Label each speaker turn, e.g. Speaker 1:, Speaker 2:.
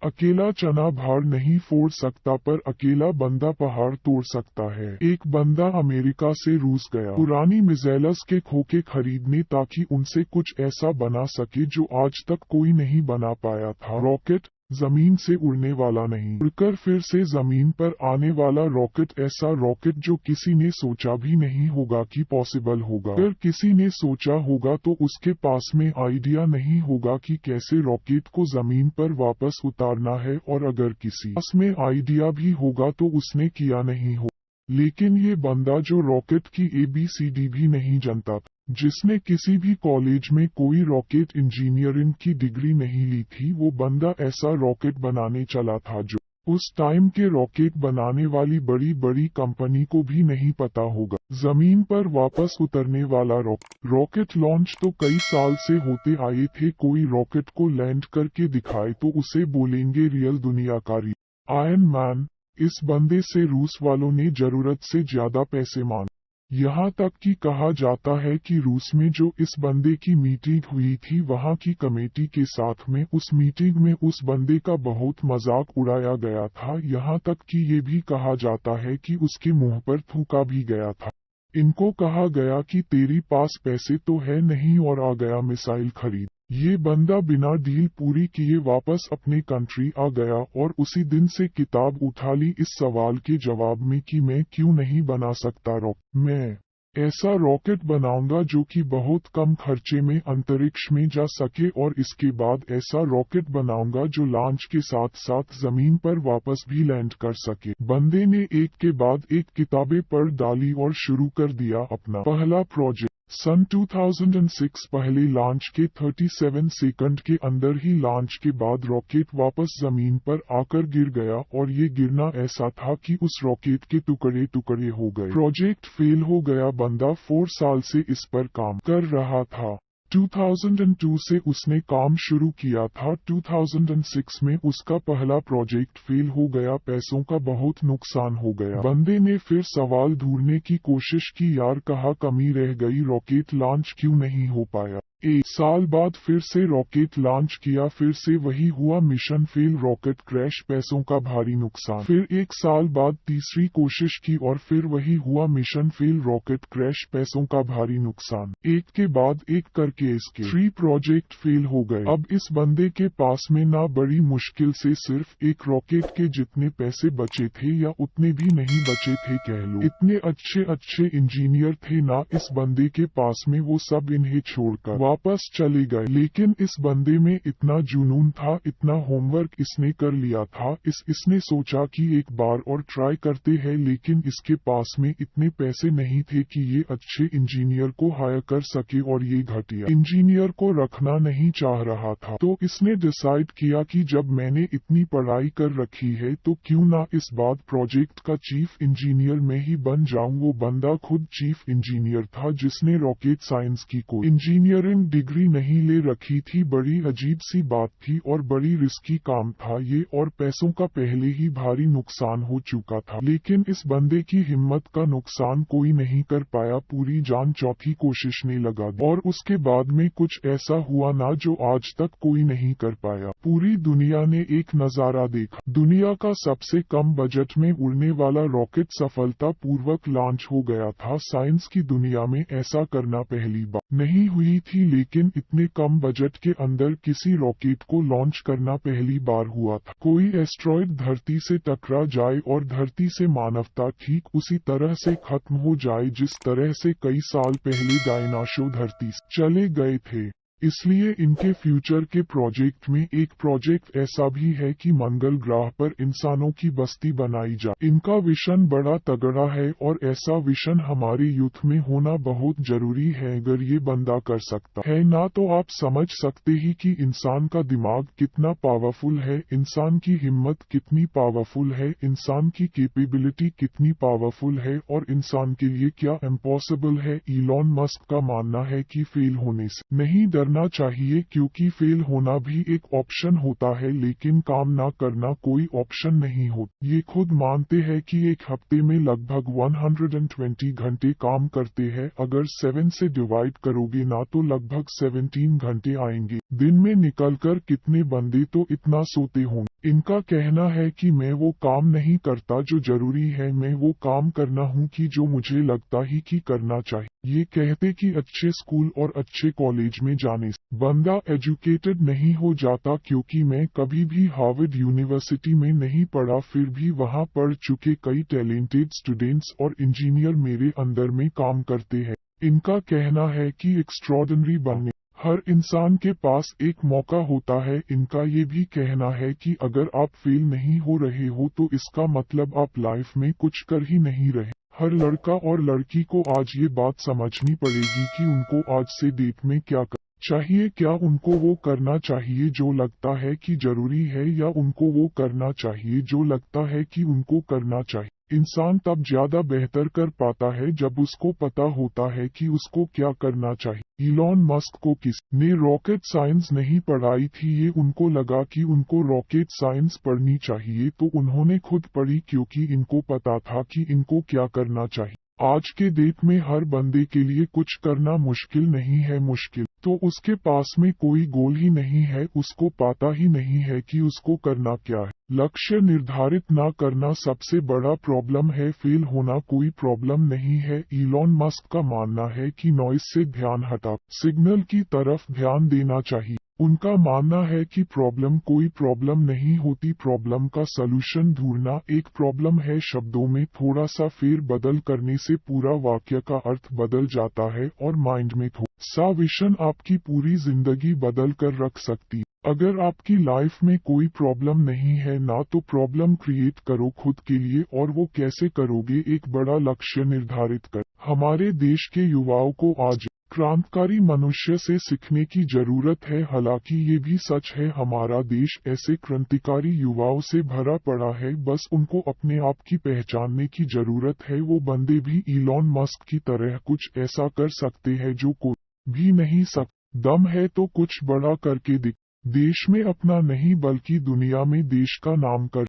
Speaker 1: अकेला चना भाड़ नहीं फोड़ सकता पर अकेला बंदा पहाड़ तोड़ सकता है। एक बंदा अमेरिका से रूस गया पुरानी मिसाइल्स के खोखे खरीदने ताकि उनसे कुछ ऐसा बना सके जो आज तक कोई नहीं बना पाया था। रॉकेट, जमीन से उड़ने वाला नहीं, उड़कर फिर से जमीन पर आने वाला रॉकेट। ऐसा रॉकेट जो किसी ने सोचा भी नहीं होगा कि पॉसिबल होगा। अगर किसी ने सोचा होगा तो उसके पास में आइडिया नहीं होगा कि कैसे रॉकेट को जमीन पर वापस उतारना है, और अगर किसी पास में आइडिया भी होगा तो उसने किया नहीं हो। लेकिन ये बंदा जो रॉकेट की ABCD भी नहीं जानता, जिसने किसी भी कॉलेज में कोई रॉकेट इंजीनियरिंग की डिग्री नहीं ली थी, वो बंदा ऐसा रॉकेट बनाने चला था जो उस टाइम के रॉकेट बनाने वाली बड़ी बड़ी कंपनी को भी नहीं पता होगा। जमीन पर वापस उतरने वाला रॉकेट लॉन्च तो कई साल से होते आए थे। कोई रॉकेट को लैंड करके दिखाए तो उसे बोलेंगे रियल दुनिया का आयरन मैन। इस बंदे से रूस वालों ने जरूरत से ज्यादा पैसे मांगे। यहाँ तक कि कहा जाता है कि रूस में जो इस बंदे की मीटिंग हुई थी वहाँ की कमेटी के साथ में उस मीटिंग में उस बंदे का बहुत मजाक उड़ाया गया था। यहाँ तक कि ये भी कहा जाता है कि उसके मुंह पर थूका भी गया था। इनको कहा गया कि तेरी पास पैसे तो है नहीं और आ गया मिसाइल खरीद। ये बंदा बिना डील पूरी किए वापस अपने कंट्री आ गया और उसी दिन से किताब उठा ली इस सवाल के जवाब में कि मैं क्यों नहीं बना सकता मैं ऐसा रॉकेट बनाऊंगा जो कि बहुत कम खर्चे में अंतरिक्ष में जा सके, और इसके बाद ऐसा रॉकेट बनाऊंगा जो लॉन्च के साथ साथ जमीन पर वापस भी लैंड कर सके। बंदे ने एक के बाद एक किताबें पढ़ डाली और शुरू कर दिया अपना पहला प्रोजेक्ट। सन 2006 पहले लॉन्च के 37 सेकंड के अंदर ही लॉन्च के बाद रॉकेट वापस जमीन पर आकर गिर गया, और ये गिरना ऐसा था कि उस रॉकेट के टुकड़े टुकड़े हो गए। प्रोजेक्ट फेल हो गया। बंदा 4 साल से इस पर काम कर रहा था। 2002 से उसने काम शुरू किया था। 2006 में उसका पहला प्रोजेक्ट फेल हो गया। पैसों का बहुत नुकसान हो गया। बंदे ने फिर सवाल ढूंढने की कोशिश की, यार कहाँ कमी रह गई, रॉकेट लॉन्च क्यों नहीं हो पाया। 1 साल बाद फिर से रॉकेट लॉन्च किया, फिर से वही हुआ, मिशन फेल, रॉकेट क्रैश, पैसों का भारी नुकसान। फिर 1 साल बाद तीसरी कोशिश की और फिर वही हुआ, मिशन फेल, रॉकेट क्रैश, पैसों का भारी नुकसान। एक के बाद एक करके इसके 3 प्रोजेक्ट फेल हो गए। अब इस बंदे के पास में ना बड़ी मुश्किल से सिर्फ एक रॉकेट के जितने पैसे बचे थे या उतने भी नहीं बचे थे कह लो। इतने अच्छे अच्छे इंजीनियर थे ना इस बंदे के पास में, वो सब इन्हें छोड़कर वापस चले गए। लेकिन इस बंदे में इतना जुनून था, इतना होमवर्क इसने कर लिया था, इसने सोचा कि एक बार और ट्राई करते हैं, लेकिन इसके पास में इतने पैसे नहीं थे कि ये अच्छे इंजीनियर को हायर कर सके, और ये घटिया इंजीनियर को रखना नहीं चाह रहा था। तो इसने डिसाइड किया कि जब मैंने इतनी पढ़ाई कर रखी है तो क्यों ना इस बार प्रोजेक्ट का चीफ इंजीनियर मैं ही बन जाऊं। वो बंदा खुद चीफ इंजीनियर था जिसने रॉकेट साइंस की कोई इंजीनियरिंग डिग्री नहीं ले रखी थी। बड़ी अजीब सी बात थी और बड़ी रिस्की काम था ये, और पैसों का पहले ही भारी नुकसान हो चुका था। लेकिन इस बंदे की हिम्मत का नुकसान कोई नहीं कर पाया। पूरी जान चौथी कोशिश में लगा दी, और उसके बाद में कुछ ऐसा हुआ ना जो आज तक कोई नहीं कर पाया। पूरी दुनिया ने एक नजारा देखा। दुनिया का सबसे कम बजट में उड़ने वाला रॉकेट सफलता पूर्वक लॉन्च हो गया था। साइंस की दुनिया में ऐसा करना पहली बार नहीं हुई थी, लेकिन इतने कम बजट के अंदर किसी रॉकेट को लॉन्च करना पहली बार हुआ था। कोई एस्ट्रॉयड धरती से टकरा जाए और धरती से मानवता ठीक उसी तरह से खत्म हो जाए जिस तरह से कई साल पहले डायनासोर धरती से चले गए थे। इसलिए इनके फ्यूचर के प्रोजेक्ट में एक प्रोजेक्ट ऐसा भी है कि मंगल ग्रह पर इंसानों की बस्ती बनाई जाए। इनका विशन बड़ा तगड़ा है और ऐसा विशन हमारे यूथ में होना बहुत जरूरी है। अगर ये बंदा कर सकता है ना तो आप समझ सकते ही कि इंसान का दिमाग कितना पावरफुल है, इंसान की हिम्मत कितनी पावरफुल है, इंसान की कैपेबिलिटी कितनी पावरफुल है, और इंसान के लिए क्या इम्पॉसिबल है। इलॉन मस्क का मानना है कि फेल होने से नहीं डरना चाहिए, क्योंकि फेल होना भी एक ऑप्शन होता है, लेकिन काम ना करना कोई ऑप्शन नहीं होता। ये खुद मानते हैं कि एक हफ्ते में लगभग 120 घंटे काम करते हैं। अगर 7 से डिवाइड करोगे ना तो लगभग 17 घंटे आएंगे। दिन में निकलकर कितने बंदे तो इतना सोते होंगे। इनका कहना है कि मैं वो काम नहीं करता जो जरूरी है, मैं वो काम करना हूँ कि जो मुझे लगता ही कि करना चाहिए। ये कहते कि अच्छे स्कूल और अच्छे कॉलेज में जाने से बंदा एजुकेटेड नहीं हो जाता, क्योंकि मैं कभी भी हार्वर्ड यूनिवर्सिटी में नहीं पढ़ा, फिर भी वहाँ पढ़ चुके कई टैलेंटेड स्टूडेंट्स और इंजीनियर मेरे अंदर में काम करते हैं। इनका कहना है कि एक्स्ट्रॉर्डिनरी बनने हर इंसान के पास एक मौका होता है। इनका ये भी कहना है कि अगर आप फेल नहीं हो रहे हो तो इसका मतलब आप लाइफ में कुछ कर ही नहीं रहे। हर लड़का और लड़की को आज ये बात समझनी पड़ेगी कि उनको आज से डेट में क्या करना चाहिए, क्या उनको वो करना चाहिए जो लगता है कि जरूरी है, या उनको वो करना चाहिए जो लगता है कि उनको करना चाहिए। इंसान तब ज्यादा बेहतर कर पाता है जब उसको पता होता है कि उसको क्या करना चाहिए। इलॉन मस्क को किसी ने रॉकेट साइंस नहीं पढ़ाई थी, ये उनको लगा कि उनको रॉकेट साइंस पढ़नी चाहिए तो उन्होंने खुद पढ़ी, क्योंकि इनको पता था कि इनको क्या करना चाहिए। आज के डेट में हर बंदे के लिए कुछ करना मुश्किल नहीं है, मुश्किल तो उसके पास में कोई गोल ही नहीं है, उसको पता ही नहीं है कि उसको करना क्या है। लक्ष्य निर्धारित ना करना सबसे बड़ा प्रॉब्लम है, फेल होना कोई प्रॉब्लम नहीं है। इलॉन मस्क का मानना है कि नॉइस से ध्यान हटा सिग्नल की तरफ ध्यान देना चाहिए। उनका मानना है कि प्रॉब्लम कोई प्रॉब्लम नहीं होती, प्रॉब्लम का सलूशन ढूंढना एक प्रॉब्लम है। शब्दों में थोड़ा सा फेर बदल करने से पूरा वाक्य का अर्थ बदल जाता है, और माइंड में थोड़ा सा विजन आपकी पूरी जिंदगी बदल कर रख सकती। अगर आपकी लाइफ में कोई प्रॉब्लम नहीं है ना, तो प्रॉब्लम क्रिएट करो खुद के लिए, और वो कैसे करोगे, एक बड़ा लक्ष्य निर्धारित कर। हमारे देश के युवाओं को आज क्रांतिकारी मनुष्य से सीखने की जरूरत है। हालांकि ये भी सच है, हमारा देश ऐसे क्रांतिकारी युवाओं से भरा पड़ा है, बस उनको अपने आप की पहचानने की जरूरत है। वो बंदे भी इलॉन मस्क की तरह कुछ ऐसा कर सकते हैं जो कोई भी नहीं सकता। दम है तो कुछ बड़ा करके दिख। देश में अपना नहीं बल्कि दुनिया में देश का नाम कर।